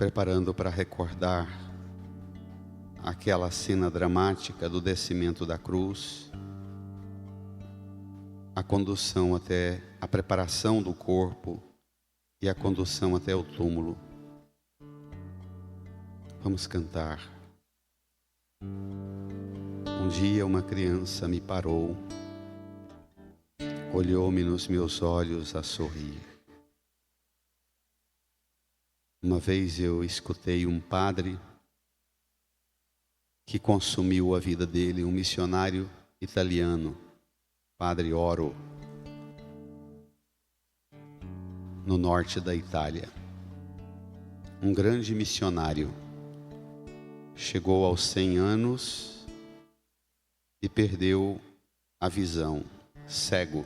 preparando para recordar aquela cena dramática do descimento da cruz, a condução até a preparação do corpo e a condução até o túmulo. Vamos cantar. Um dia uma criança me parou, olhou-me nos meus olhos a sorrir. Uma vez eu escutei um padre que consumiu a vida dele, um missionário italiano, Padre Oro, no norte da Itália. Um grande missionário, chegou aos 100 anos e perdeu a visão, cego.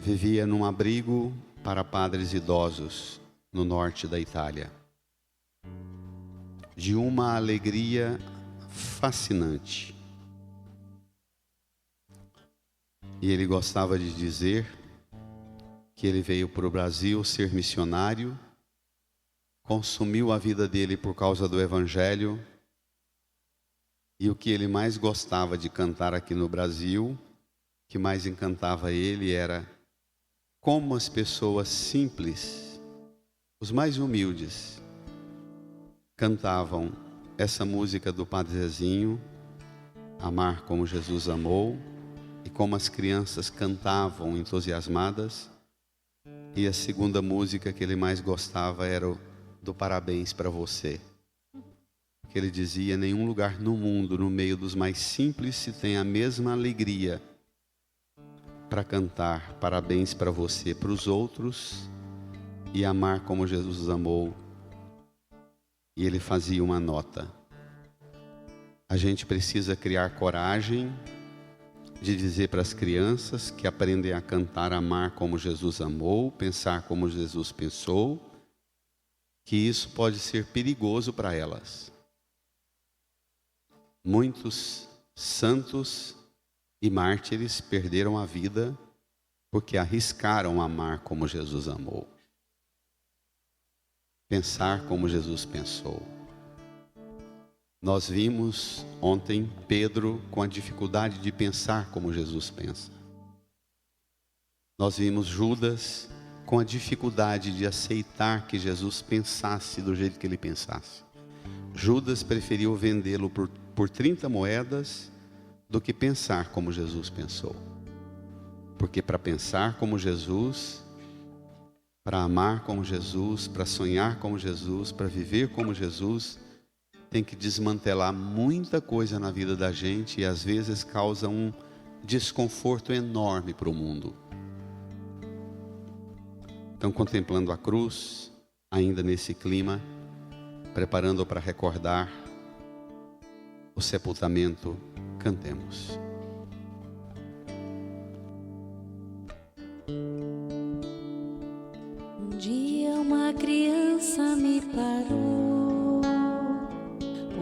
Vivia num abrigo para padres idosos no norte da Itália, de uma alegria fascinante. E ele gostava de dizer que ele veio para o Brasil ser missionário, consumiu a vida dele por causa do Evangelho, e o que ele mais gostava de cantar aqui no Brasil, que mais encantava ele, era como as pessoas simples, os mais humildes, cantavam essa música do Padre Zezinho, Amar como Jesus amou, e como as crianças cantavam entusiasmadas. E a segunda música que ele mais gostava era o do Parabéns para Você, que ele dizia: nenhum lugar no mundo, no meio dos mais simples, se tem a mesma alegria para cantar parabéns para você, para os outros, e amar como Jesus amou. E ele fazia uma nota: a gente precisa criar coragem de dizer para as crianças que aprendem a cantar, amar como Jesus amou, pensar como Jesus pensou, que isso pode ser perigoso para elas. Muitos santos e mártires perderam a vida porque arriscaram amar como Jesus amou, pensar como Jesus pensou. Nós vimos ontem Pedro com a dificuldade de pensar como Jesus pensa. Nós vimos Judas com a dificuldade de aceitar que Jesus pensasse do jeito que ele pensasse. Judas preferiu vendê-lo por 30 moedas do que pensar como Jesus pensou. Porque para pensar como Jesus, para amar como Jesus, para sonhar como Jesus, para viver como Jesus, tem que desmantelar muita coisa na vida da gente, e às vezes causa um desconforto enorme para o mundo. Então, contemplando a cruz, ainda nesse clima, preparando para recordar o sepultamento, cantemos. Um dia uma criança me parou,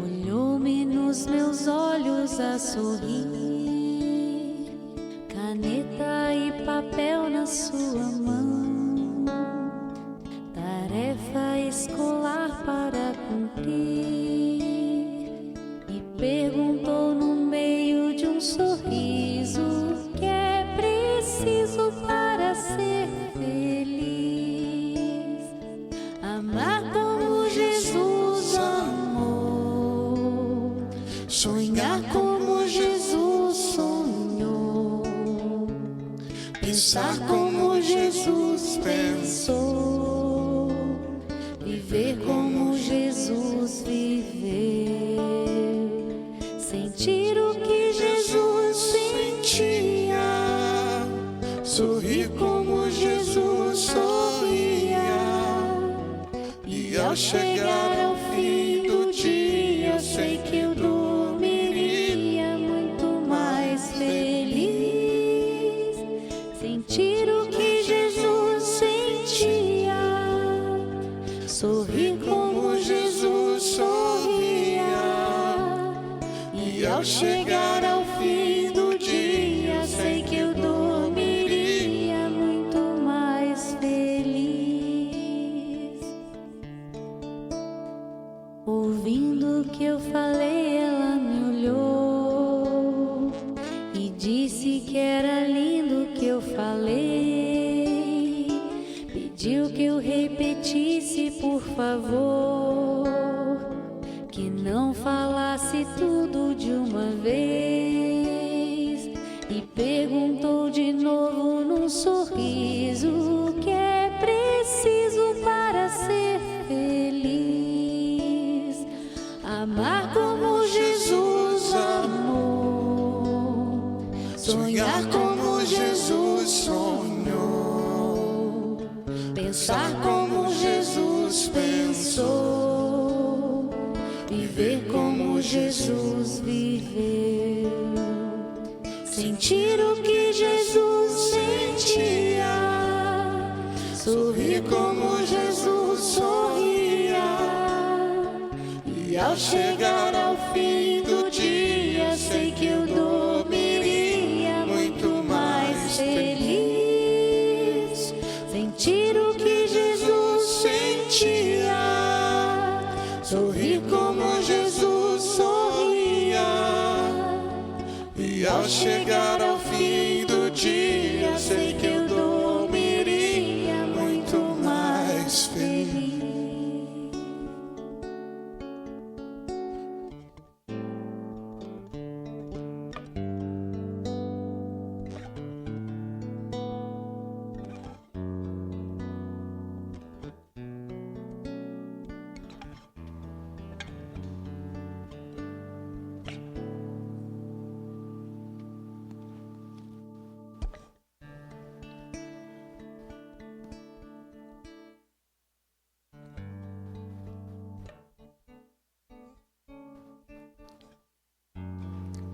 olhou-me nos meus olhos a sorrir, caneta e papel na sua mão, tarefa escolar para cumprir, e perguntou no meio de um sorriso: o que é preciso para ser feliz? Amar como Jesus amou, sonhar como Jesus sonhou, pensar como Jesus pensou, viver como Jesus viveu, sentir o que Jesus sentia, sorrir como Jesus sorria, e ao chegar ao fim do dia, sei que eu dormiria muito mais feliz. Sentir o que Jesus sentia, sorrir como Jesus sorria, e ao chegar ao fim do dia, sei que eu dormiria muito mais feliz. Ouvindo o que eu falei, ela me olhou e disse que era lindo o que eu falei. Pediu que eu repetisse, por favor, que não falasse tudo de uma vez. E perguntou de novo num sorriso o que é preciso para ser feliz. Amar como Jesus amou, sonhar como Jesus sonhou, pensar como Jesus pensou, viver como Jesus viveu, sentir o que Jesus sentia, sorrir como Jesus sorria. E ao chegar ao fim do dia, sei que eu dormiria muito mais feliz. Sentir o que Jesus sentia, sorrir como Jesus sorria. E ao chegar ao fim do dia, sei que eu dormiria muito mais feliz.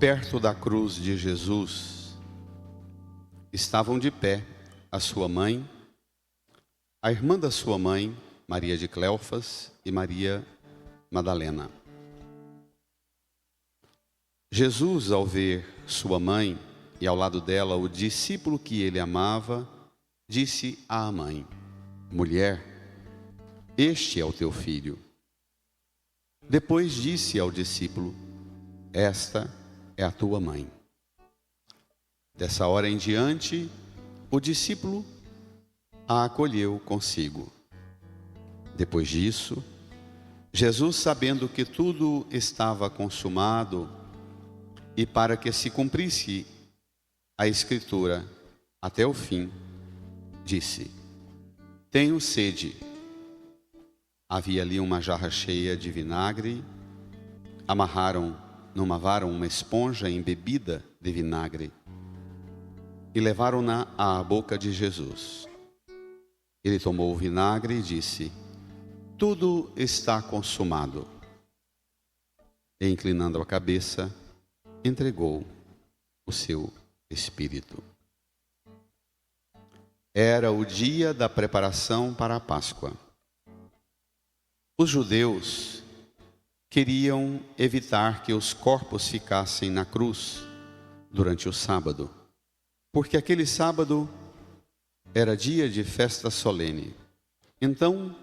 Perto da cruz de Jesus estavam de pé a sua mãe, a irmã da sua mãe, Maria de Cleofas, e Maria Madalena. Jesus, ao ver sua mãe e ao lado dela o discípulo que ele amava, disse à mãe: mulher, este é o teu filho. Depois disse ao discípulo: esta é a tua mãe. Dessa hora em diante, o discípulo a acolheu consigo. Depois disso, Jesus, sabendo que tudo estava consumado e para que se cumprisse a Escritura até o fim, disse: tenho sede. Havia ali uma jarra cheia de vinagre, amarraram numa vara uma esponja embebida de vinagre e levaram-na à boca de Jesus. Ele tomou o vinagre e disse: tudo está consumado. E, inclinando a cabeça, entregou o seu espírito. Era o dia da preparação para a Páscoa. Os judeus queriam evitar que os corpos ficassem na cruz durante o sábado, porque aquele sábado era dia de festa solene. Então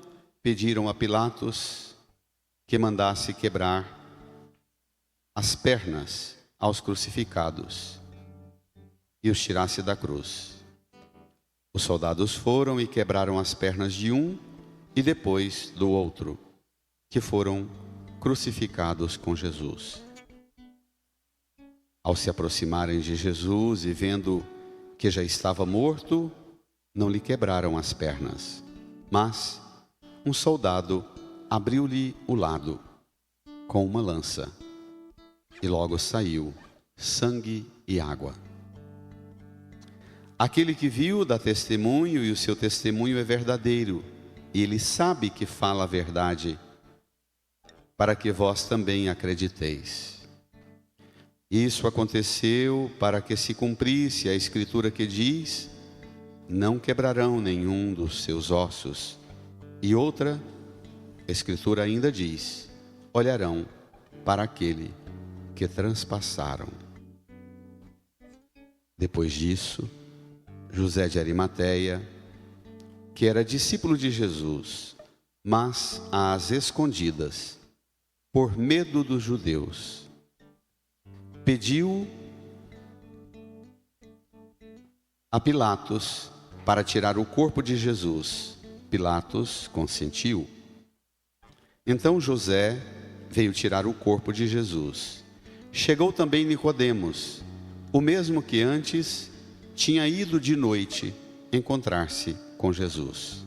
pediram a Pilatos que mandasse quebrar as pernas aos crucificados e os tirasse da cruz. Os soldados foram e quebraram as pernas de um e depois do outro, que foram crucificados com Jesus. Ao se aproximarem de Jesus e vendo que já estava morto, não lhe quebraram as pernas, mas um soldado abriu-lhe o lado com uma lança e logo saiu sangue e água. Aquele que viu dá testemunho e o seu testemunho é verdadeiro, e ele sabe que fala a verdade, para que vós também acrediteis. Isso aconteceu para que se cumprisse a Escritura que diz: não quebrarão nenhum dos seus ossos. E outra Escritura ainda diz: olharão para aquele que transpassaram. Depois disso, José de Arimateia, que era discípulo de Jesus, mas às escondidas, por medo dos judeus, pediu a Pilatos para tirar o corpo de Jesus. Pilatos consentiu. Então José veio tirar o corpo de Jesus. Chegou também Nicodemos, o mesmo que antes tinha ido de noite encontrar-se com Jesus.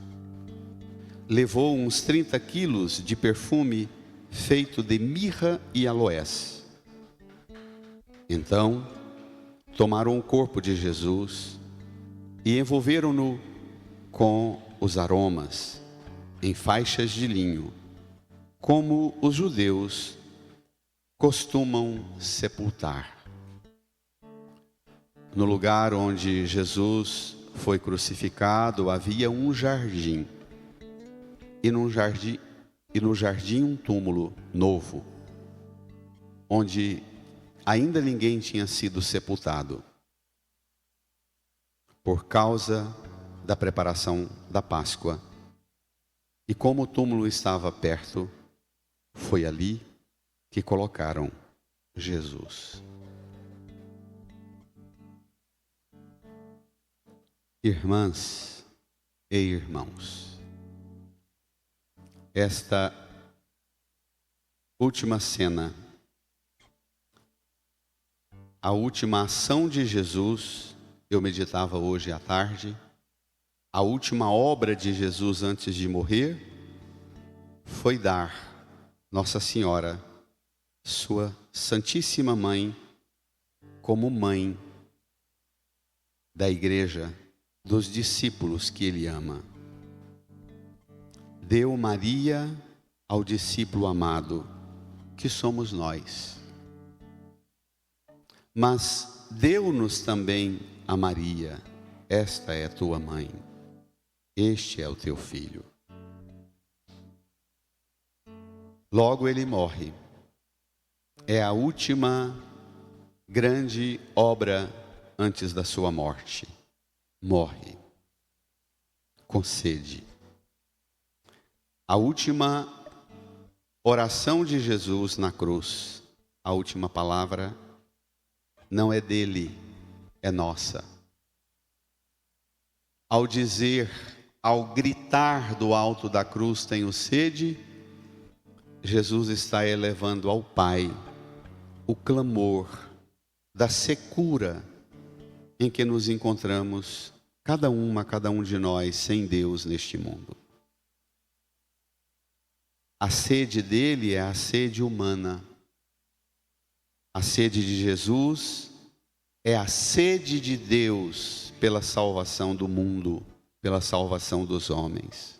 Levou uns 30 quilos de perfume feito de mirra e aloés. Então tomaram o corpo de Jesus e envolveram-no com os aromas em faixas de linho, como os judeus costumam sepultar. No lugar onde Jesus foi crucificado havia um jardim, e no jardim um túmulo novo, onde ainda ninguém tinha sido sepultado, por causa da preparação da Páscoa. E como o túmulo estava perto, foi ali que colocaram Jesus. Irmãs e irmãos, esta última cena, a última ação de Jesus, eu meditava hoje à tarde, a última obra de Jesus antes de morrer, foi dar Nossa Senhora, sua Santíssima Mãe, como mãe da igreja, dos discípulos que ele ama. Deu Maria ao discípulo amado, que somos nós. Mas deu-nos também a Maria, esta é tua mãe, este é o teu filho. Logo ele morre. É a última grande obra antes da sua morte. Morre com sede. A última oração de Jesus na cruz, a última palavra não é dele, é nossa. Ao dizer, ao gritar do alto da cruz, tenho sede, Jesus está elevando ao Pai o clamor da secura em que nos encontramos, cada um de nós, sem Deus neste mundo. A sede dele é a sede humana. A sede de Jesus é a sede de Deus pela salvação do mundo, pela salvação dos homens.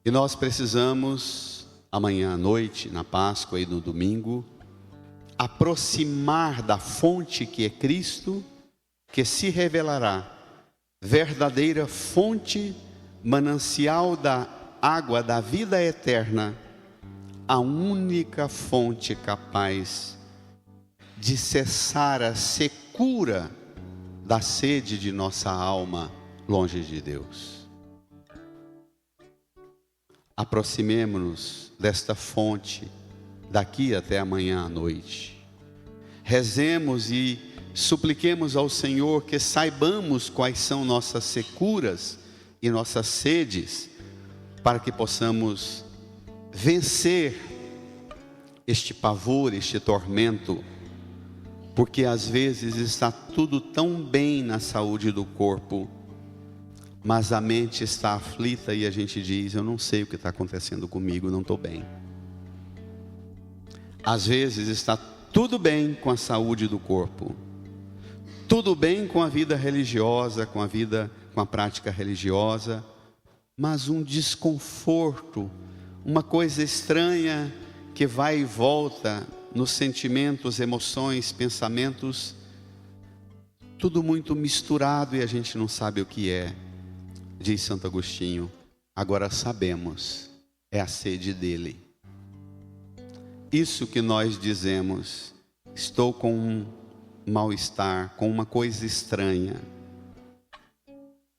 E nós precisamos, amanhã à noite, na Páscoa e no domingo, aproximar da fonte que é Cristo, que se revelará verdadeira fonte, manancial da água da vida eterna, a única fonte capaz de cessar a secura da sede de nossa alma longe de Deus. Aproximemo-nos desta fonte daqui até amanhã à noite. Rezemos e supliquemos ao Senhor que saibamos quais são nossas securas e nossas sedes, para que possamos vencer este pavor, este tormento, porque às vezes está tudo tão bem na saúde do corpo, mas a mente está aflita e a gente diz, eu não sei o que está acontecendo comigo, não estou bem. Às vezes está tudo bem com a saúde do corpo, tudo bem com a vida religiosa, com a prática religiosa, mas um desconforto, uma coisa estranha que vai e volta nos sentimentos, emoções, pensamentos, tudo muito misturado e a gente não sabe o que é. Diz Santo Agostinho, agora sabemos, é a sede dele. Isso que nós dizemos, estou com um mal-estar, com uma coisa estranha.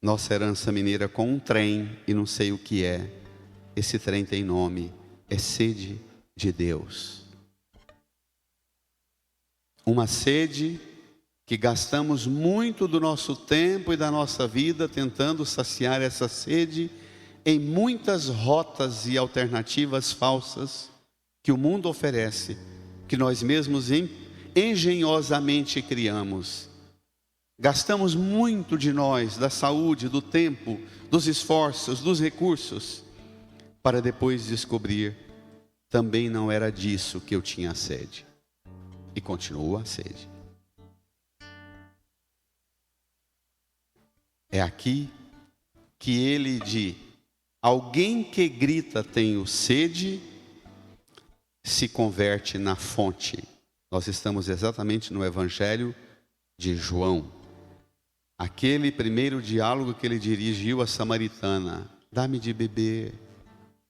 Nossa herança mineira com um trem e não sei o que é. Esse trem tem nome, é sede de Deus. Uma sede que gastamos muito do nosso tempo e da nossa vida tentando saciar essa sede em muitas rotas e alternativas falsas que o mundo oferece, que nós mesmos engenhosamente criamos. Gastamos muito de nós, da saúde, do tempo, dos esforços, dos recursos, para depois descobrir, também não era disso que eu tinha sede. E continua a sede. É aqui que ele de alguém que grita tenho sede, se converte na fonte. Nós estamos exatamente no Evangelho de João. Aquele primeiro diálogo que ele dirigiu à samaritana. Dá-me de beber.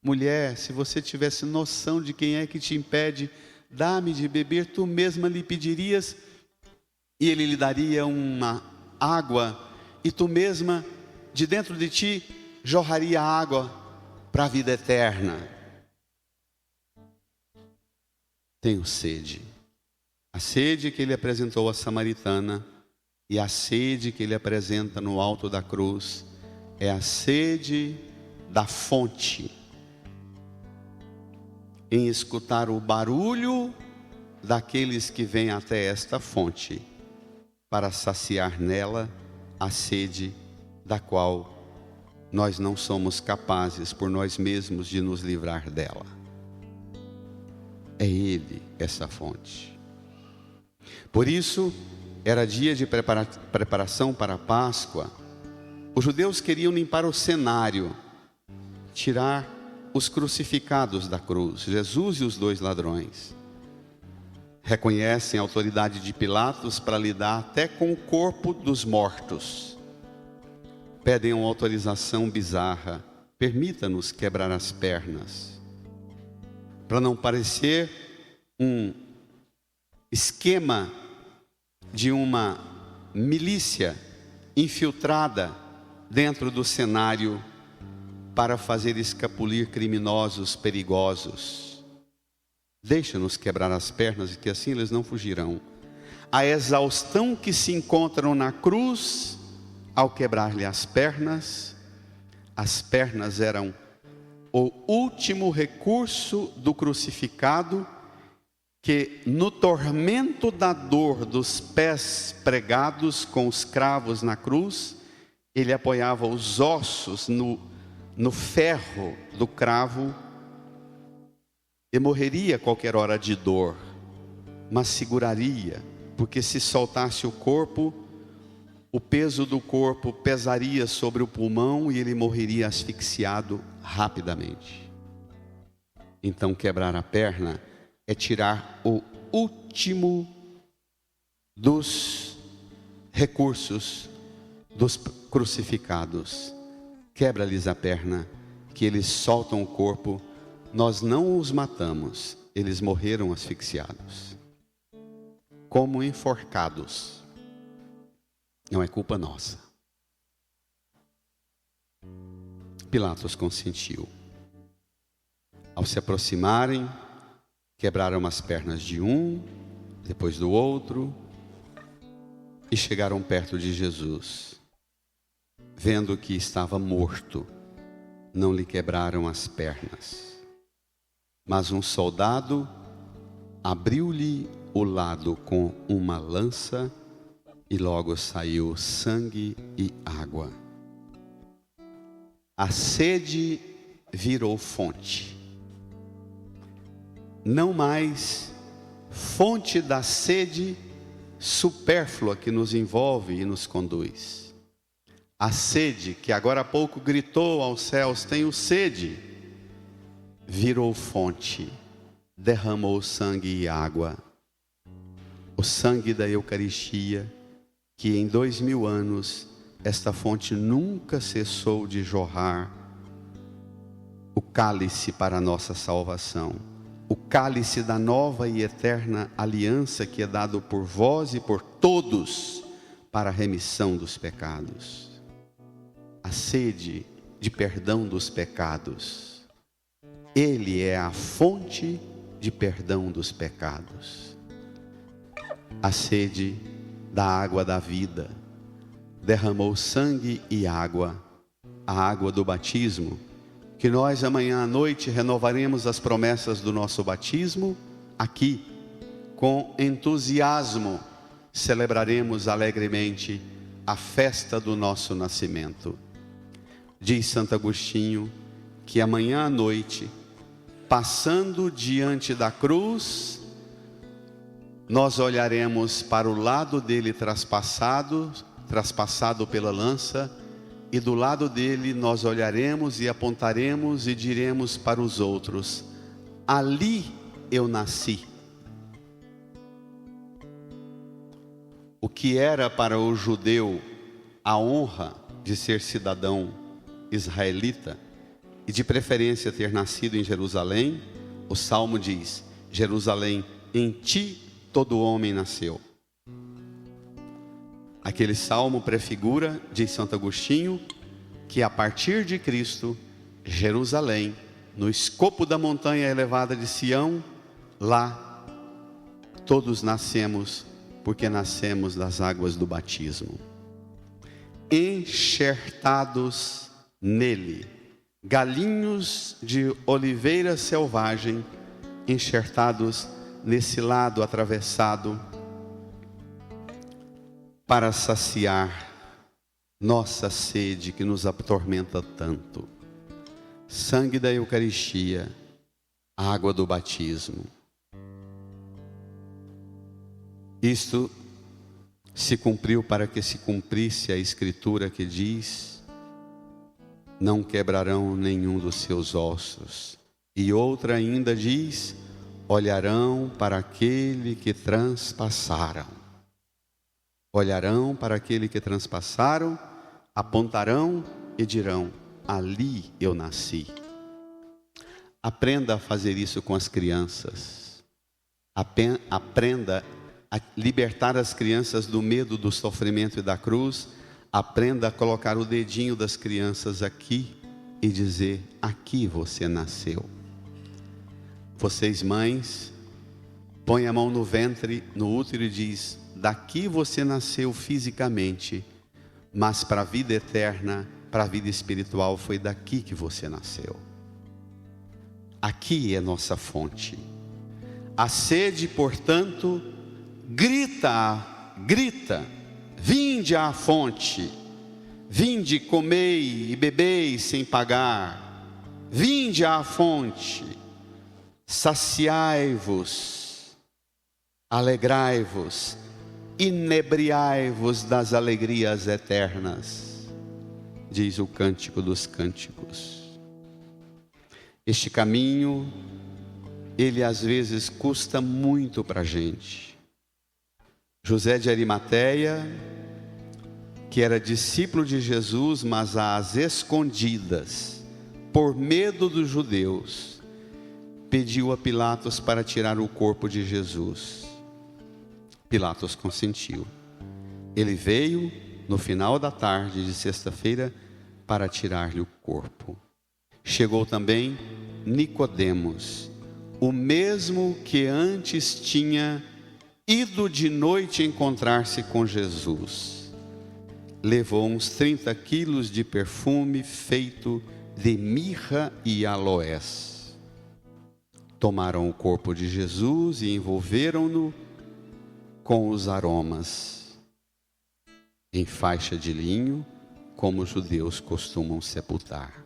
Mulher, se você tivesse noção de quem é que te impede, dá-me de beber, tu mesma lhe pedirias, e ele lhe daria uma água, e tu mesma, de dentro de ti, jorraria água para a vida eterna. Tenho sede. A sede que ele apresentou à samaritana e a sede que ele apresenta no alto da cruz é a sede da fonte. Em escutar o barulho daqueles que vêm até esta fonte para saciar nela a sede da qual nós não somos capazes por nós mesmos de nos livrar dela. É Ele essa fonte. Por isso, era dia de preparação para a Páscoa. Os judeus queriam limpar o cenário, tirar os crucificados da cruz, Jesus e os dois ladrões. Reconhecem a autoridade de Pilatos para lidar até com o corpo dos mortos. Pedem uma autorização bizarra. Permita-nos quebrar as pernas. Para não parecer um esquema de uma milícia infiltrada dentro do cenário para fazer escapulir criminosos perigosos. Deixa-nos quebrar as pernas, que assim eles não fugirão. A exaustão que se encontram na cruz, ao quebrar-lhe as pernas eram o último recurso do crucificado, que no tormento da dor dos pés pregados com os cravos na cruz, ele apoiava os ossos no ferro do cravo e morreria a qualquer hora de dor, mas seguraria, porque se soltasse o corpo, o peso do corpo pesaria sobre o pulmão e ele morreria asfixiado rapidamente. Então quebrar a perna é tirar o último dos recursos dos crucificados. Quebra-lhes a perna, que eles soltam o corpo. Nós não os matamos, eles morreram asfixiados, como enforcados. Não é culpa nossa. Pilatos consentiu. Ao se aproximarem, quebraram as pernas de um, depois do outro, e chegaram perto de Jesus. Vendo que estava morto, não lhe quebraram as pernas. Mas um soldado abriu-lhe o lado com uma lança e logo saiu sangue e água. A sede virou fonte. Não mais fonte da sede supérflua que nos envolve e nos conduz. A sede que agora há pouco gritou aos céus, tenho sede, virou fonte, derramou sangue e água. O sangue da Eucaristia, que em 2000 anos esta fonte nunca cessou de jorrar, o cálice para a nossa salvação, o cálice da nova e eterna aliança que é dado por vós e por todos para a remissão dos pecados. A sede de perdão dos pecados. Ele é a fonte de perdão dos pecados. A sede da água da vida derramou sangue e água, a água do batismo, que nós amanhã à noite renovaremos as promessas do nosso batismo aqui, com entusiasmo, celebraremos alegremente a festa do nosso nascimento. Diz Santo Agostinho que amanhã à noite, passando diante da cruz, nós olharemos para o lado dele traspassado pela lança, e do lado dele nós olharemos e apontaremos e diremos para os outros: ali eu nasci. O que era para o judeu a honra de ser cidadão israelita e de preferência ter nascido em Jerusalém, o Salmo diz: Jerusalém, em ti todo homem nasceu. Aquele salmo prefigura, diz Santo Agostinho, que a partir de Cristo, Jerusalém, no escopo da montanha elevada de Sião, lá todos nascemos, porque nascemos das águas do batismo. Enxertados nele, galinhos de oliveira selvagem, enxertados nesse lado atravessado, para saciar nossa sede que nos atormenta tanto. Sangue da Eucaristia, água do batismo. Isto se cumpriu para que se cumprisse a Escritura que diz: não quebrarão nenhum dos seus ossos. E outra ainda diz: olharão para aquele que transpassaram. Olharão para aquele que transpassaram, apontarão e dirão: ali eu nasci. Aprenda a fazer isso com as crianças. Aprenda a libertar as crianças do medo, do sofrimento e da cruz. Aprenda a colocar o dedinho das crianças aqui e dizer: aqui você nasceu. Vocês mães, põe a mão no ventre, no útero e diz: daqui você nasceu fisicamente, mas para a vida eterna, para a vida espiritual, foi daqui que você nasceu. Aqui é nossa fonte. A sede, portanto, grita, vinde à fonte, vinde, comei e bebei sem pagar, vinde à fonte, saciai-vos, alegrai-vos, inebriai-vos das alegrias eternas, diz o Cântico dos Cânticos. Este caminho, ele às vezes custa muito para a gente. José de Arimateia, que era discípulo de Jesus, mas às escondidas, por medo dos judeus, pediu a Pilatos para tirar o corpo de Jesus. Pilatos consentiu. Ele veio no final da tarde de sexta-feira para tirar-lhe o corpo. Chegou também Nicodemos, o mesmo que antes tinha ido de noite encontrar-se com Jesus. Levou uns 30 quilos de perfume feito de mirra e aloés. Tomaram o corpo de Jesus e envolveram-no com os aromas, em faixa de linho, como os judeus costumam sepultar.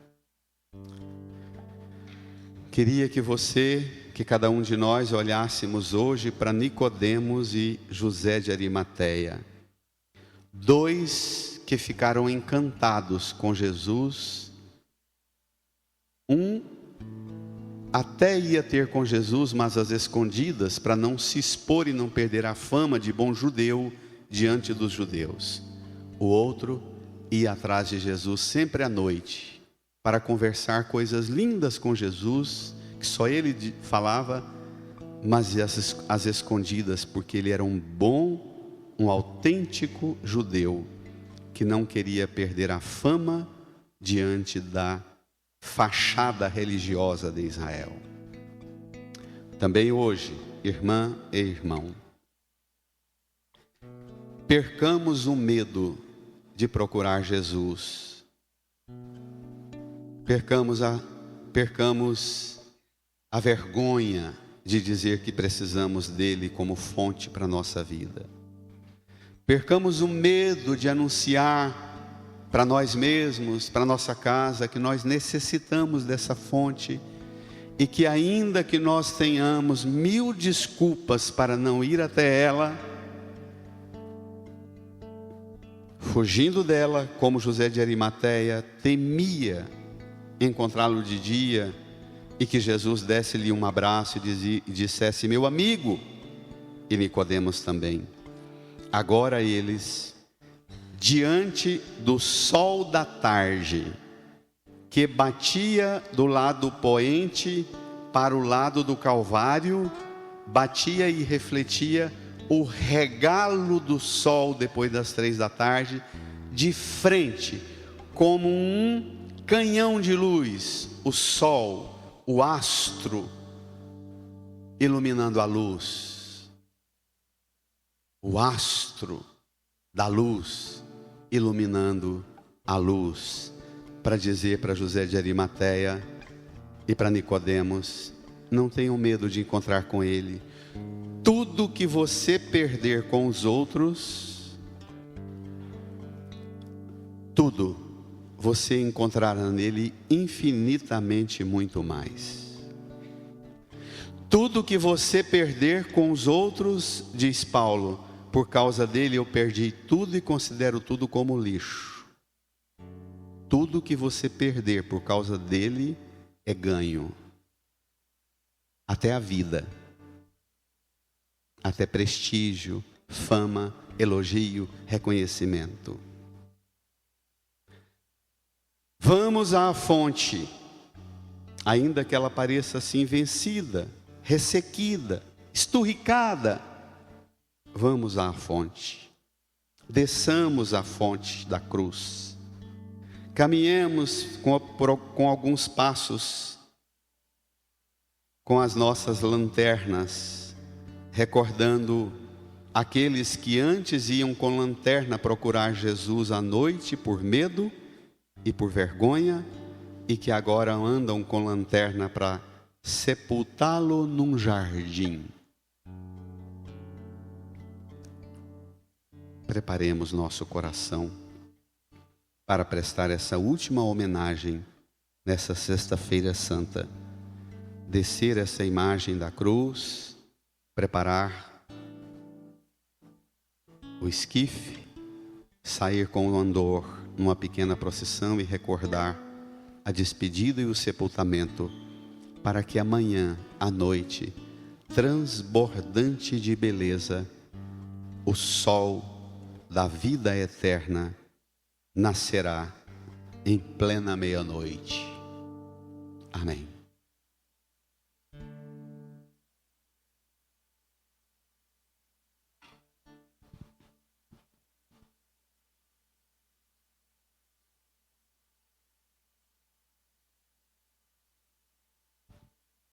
Queria que cada um de nós olhássemos hoje para Nicodemos e José de Arimateia, dois que ficaram encantados com Jesus. Um até ia ter com Jesus, mas às escondidas, para não se expor e não perder a fama de bom judeu diante dos judeus. O outro ia atrás de Jesus sempre à noite, para conversar coisas lindas com Jesus, que só ele falava, mas às escondidas, porque ele era um autêntico judeu, que não queria perder a fama diante da fachada religiosa de Israel. Também hoje, irmã e irmão, percamos o medo de procurar Jesus. Percamos a vergonha de dizer que precisamos dele como fonte para a nossa vida. Percamos o medo de anunciar para nós mesmos, para nossa casa, que nós necessitamos dessa fonte e que ainda que nós tenhamos 1000 desculpas para não ir até ela, fugindo dela, como José de Arimateia temia encontrá-lo de dia e que Jesus desse-lhe um abraço e dissesse: meu amigo, e Nicodemos também. Agora eles, diante do sol da tarde, que batia do lado poente para o lado do Calvário, batia e refletia o regalo do sol depois das 3 da tarde, de frente, como um canhão de luz, o sol, o astro, iluminando a luz. O astro da luz, iluminando a luz, para dizer para José de Arimateia e para Nicodemos: não tenham medo de encontrar com ele. Tudo que você perder com os outros, tudo você encontrará nele infinitamente muito mais. Tudo que você perder com os outros, diz Paulo, por causa dele eu perdi tudo e considero tudo como lixo. Tudo que você perder por causa dele é ganho. Até a vida. Até prestígio, fama, elogio, reconhecimento. Vamos à fonte, ainda que ela pareça assim vencida, ressequida, esturricada. Vamos à fonte, desçamos à fonte da cruz, caminhemos com alguns passos, com as nossas lanternas, recordando aqueles que antes iam com lanterna procurar Jesus à noite por medo e por vergonha, e que agora andam com lanterna para sepultá-lo num jardim. Preparemos nosso coração para prestar essa última homenagem nessa Sexta-feira Santa. Descer essa imagem da cruz, preparar o esquife, sair com o andor numa pequena procissão e recordar a despedida e o sepultamento, para que amanhã à noite, transbordante de beleza, o sol da vida eterna nascerá em plena meia-noite. Amém.